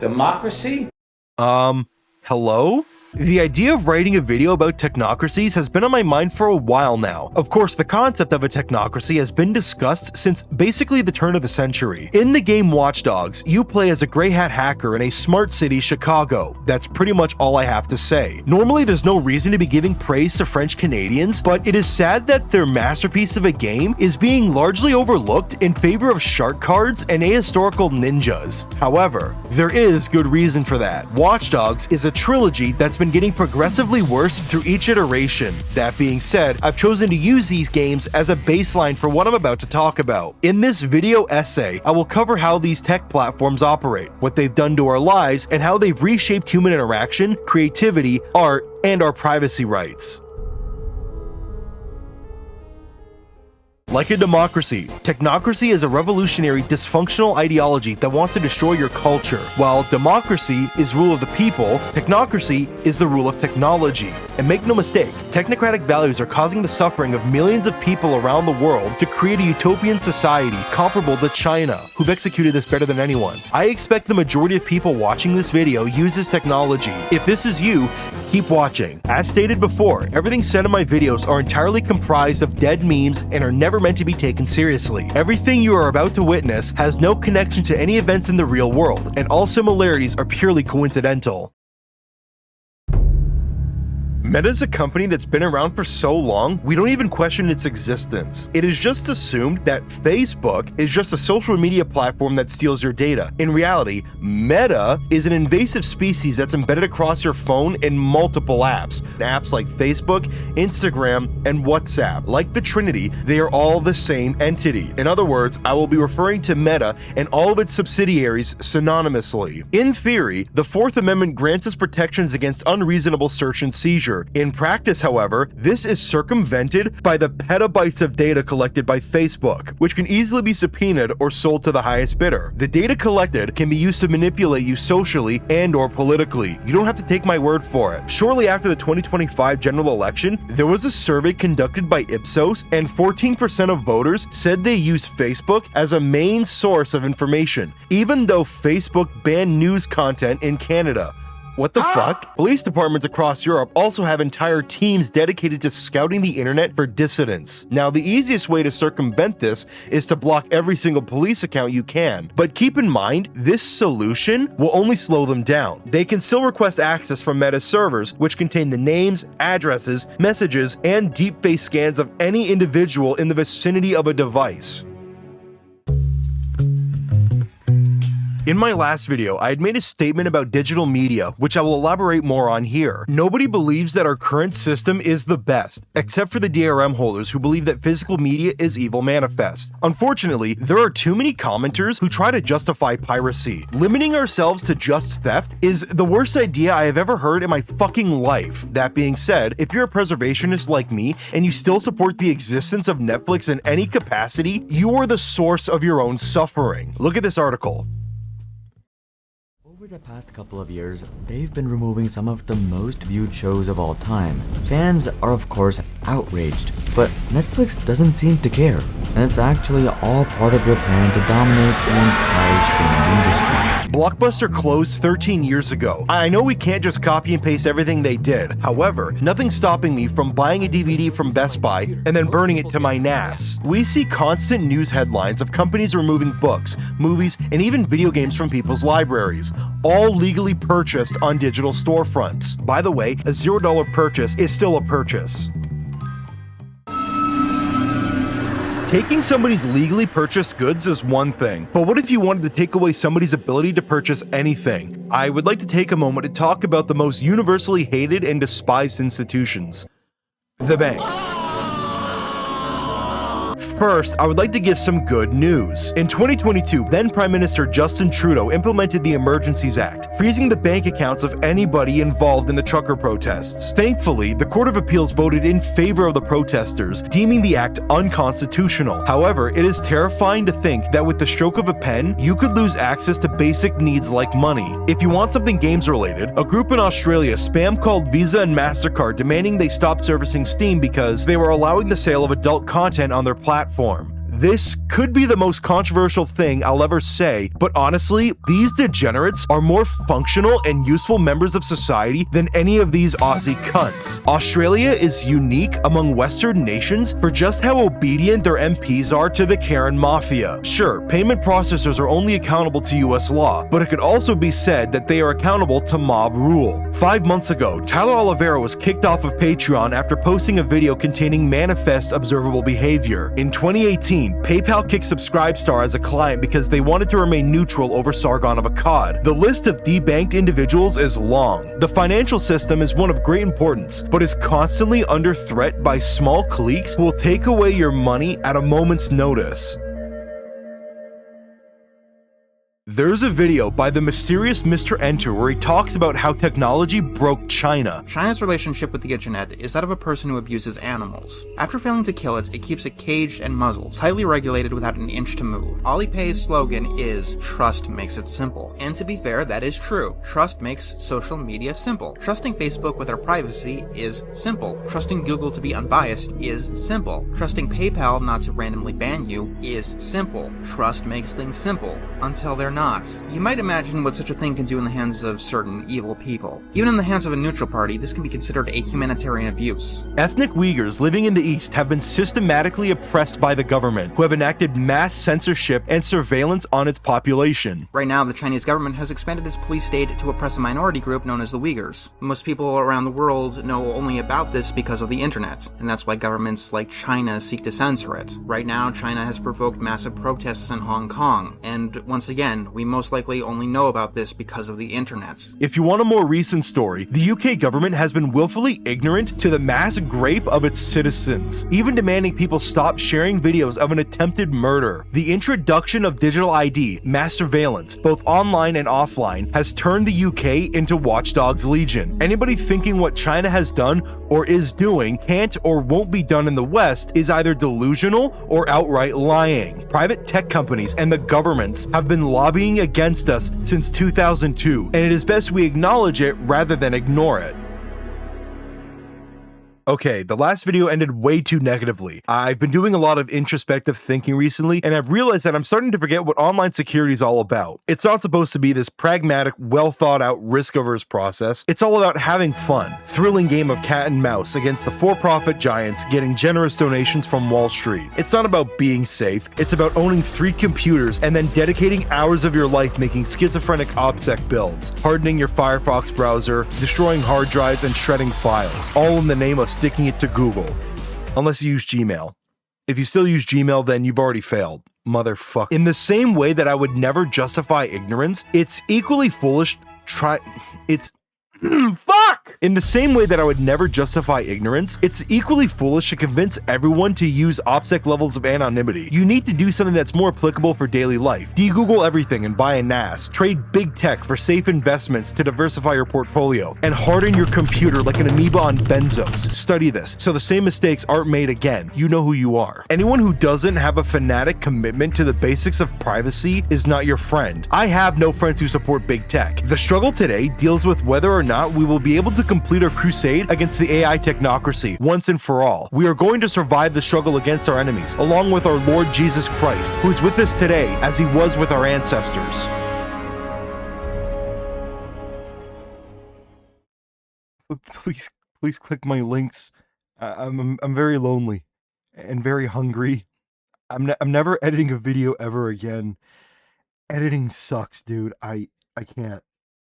Democracy? Hello? The idea of writing a video about technocracies has been on my mind for a while now. Of course, the concept of a technocracy has been discussed since basically the turn of the century. In the game Watch Dogs, you play as a gray hat hacker in a smart city, Chicago. That's pretty much all I have to say. Normally, there's no reason to be giving praise to French Canadians, but it is sad that their masterpiece of a game is being largely overlooked in favor of shark cards and ahistorical ninjas. However, there is good reason for that. Watch Dogs is a trilogy that's been getting progressively worse through each iteration. That being said, I've chosen to use these games as a baseline for what I'm about to talk about. In this video essay, I will cover how these tech platforms operate, what they've done to our lives, and how they've reshaped human interaction, creativity, art, and our privacy rights. Like a democracy, technocracy is a revolutionary, dysfunctional ideology that wants to destroy your culture. While democracy is rule of the people, technocracy is the rule of technology. And make no mistake, technocratic values are causing the suffering of millions of people around the world to create a utopian society comparable to China, who've executed this better than anyone. I expect the majority of people watching this video use this technology. If this is you, keep watching. As stated before, everything said in my videos are entirely comprised of dead memes and are never meant to be taken seriously. Everything you are about to witness has no connection to any events in the real world, and all similarities are purely coincidental. Meta is a company that's been around for so long, we don't even question its existence. It is just assumed that Facebook is just a social media platform that steals your data. In reality, Meta is an invasive species that's embedded across your phone in multiple apps. Apps like Facebook, Instagram, and WhatsApp. Like the Trinity, they are all the same entity. In other words, I will be referring to Meta and all of its subsidiaries synonymously. In theory, the Fourth Amendment grants us protections against unreasonable search and seizure. In practice, however, this is circumvented by the petabytes of data collected by Facebook, which can easily be subpoenaed or sold to the highest bidder. The data collected can be used to manipulate you socially and/or politically. You don't have to take my word for it. Shortly after the 2025 general election, there was a survey conducted by Ipsos, and 14% of voters said they use Facebook as a main source of information, even though Facebook banned news content in Canada. What the fuck? Police departments across Europe also have entire teams dedicated to scouting the internet for dissidents. Now, the easiest way to circumvent this is to block every single police account you can. But keep in mind, this solution will only slow them down. They can still request access from Meta's servers, which contain the names, addresses, messages, and deepfake scans of any individual in the vicinity of a device. In my last video, I had made a statement about digital media, which I will elaborate more on here. Nobody believes that our current system is the best, except for the DRM holders who believe that physical media is evil manifest. Unfortunately, there are too many commenters who try to justify piracy. Limiting ourselves to just theft is the worst idea I have ever heard in my fucking life. That being said, if you're a preservationist like me and you still support the existence of Netflix in any capacity, you are the source of your own suffering. Look at this article. Over the past couple of years, they've been removing some of the most viewed shows of all time. Fans are of course outraged, but Netflix doesn't seem to care, and it's actually all part of their plan to dominate the entire streaming industry. Blockbuster closed 13 years ago. I know we can't just copy and paste everything they did. However, nothing's stopping me from buying a DVD from Best Buy and then burning it to my NAS. We see constant news headlines of companies removing books, movies, and even video games from people's libraries, all legally purchased on digital storefronts. By the way, a $0 purchase is still a purchase. Taking somebody's legally purchased goods is one thing, but what if you wanted to take away somebody's ability to purchase anything? I would like to take a moment to talk about the most universally hated and despised institutions: the banks. First, I would like to give some good news. In 2022, then Prime Minister Justin Trudeau implemented the Emergencies Act, freezing the bank accounts of anybody involved in the trucker protests. Thankfully, the Court of Appeals voted in favor of the protesters, deeming the act unconstitutional. However, it is terrifying to think that with the stroke of a pen, you could lose access to basic needs like money. If you want something games related, a group in Australia spam called Visa and MasterCard demanding they stop servicing Steam because they were allowing the sale of adult content on their platform. This could be the most controversial thing I'll ever say, but honestly, these degenerates are more functional and useful members of society than any of these Aussie cunts. Australia is unique among Western nations for just how obedient their MPs are to the Karen Mafia. Sure, payment processors are only accountable to US law, but it could also be said that they are accountable to mob rule. 5 months ago, Tyler Oliveira was kicked off of Patreon after posting a video containing manifest observable behavior. In 2018, PayPal kicked Subscribestar as a client because they wanted to remain neutral over Sargon of Akkad. The list of debanked individuals is long. The financial system is one of great importance, but is constantly under threat by small cliques who will take away your money at a moment's notice. There's a video by the mysterious Mr. Enter where he talks about how technology broke China. China's relationship with the internet is that of a person who abuses animals. After failing to kill it, it keeps it caged and muzzled, tightly regulated without an inch to move. Alipay's slogan is, "Trust makes it simple." And to be fair, that is true. Trust makes social media simple. Trusting Facebook with our privacy is simple. Trusting Google to be unbiased is simple. Trusting PayPal not to randomly ban you is simple. Trust makes things simple, until they're not. You might imagine what such a thing can do in the hands of certain evil people. Even in the hands of a neutral party, this can be considered a humanitarian abuse. Ethnic Uyghurs living in the East have been systematically oppressed by the government, who have enacted mass censorship and surveillance on its population. Right now, the Chinese government has expanded its police state to oppress a minority group known as the Uyghurs. Most people around the world know only about this because of the internet, and that's why governments like China seek to censor it. Right now, China has provoked massive protests in Hong Kong, and once again, we most likely only know about this because of the internet. If you want a more recent story, the UK government has been willfully ignorant to the mass grape of its citizens, even demanding people stop sharing videos of an attempted murder. The introduction of digital ID, mass surveillance, both online and offline, has turned the UK into Watchdog's Legion. Anybody thinking what China has done or is doing can't or won't be done in the West is either delusional or outright lying. Private tech companies and the governments have been lobbying against us since 2002, and it is best we acknowledge it rather than ignore it. Okay, the last video ended way too negatively. I've been doing a lot of introspective thinking recently, and I've realized that I'm starting to forget what online security is all about. It's not supposed to be this pragmatic, well-thought-out, risk-averse process. It's all about having fun, thrilling game of cat and mouse against the for-profit giants getting generous donations from Wall Street. It's not about being safe, it's about owning 3 computers and then dedicating hours of your life making schizophrenic OPSEC builds, hardening your Firefox browser, destroying hard drives, and shredding files, all in the name of sticking it to Google. Unless you use Gmail. If you still use Gmail, then you've already failed. Motherfucker. In the same way that I would never justify ignorance, it's equally foolish Fuck! In the same way that I would never justify ignorance, it's equally foolish to convince everyone to use OPSEC levels of anonymity. You need to do something that's more applicable for daily life. De-Google everything and buy a NAS. Trade big tech for safe investments to diversify your portfolio. And harden your computer like an amoeba on benzos. Study this, so the same mistakes aren't made again. You know who you are. Anyone who doesn't have a fanatic commitment to the basics of privacy is not your friend. I have no friends who support big tech. The struggle today deals with whether or not we will be able to complete our crusade against the AI technocracy once and for all. We are going to survive the struggle against our enemies, along with our Lord Jesus Christ, who is with us today as he was with our ancestors. Please click my links. I'm very lonely and very hungry. I'm never editing a video ever again. Editing sucks, dude. I can't.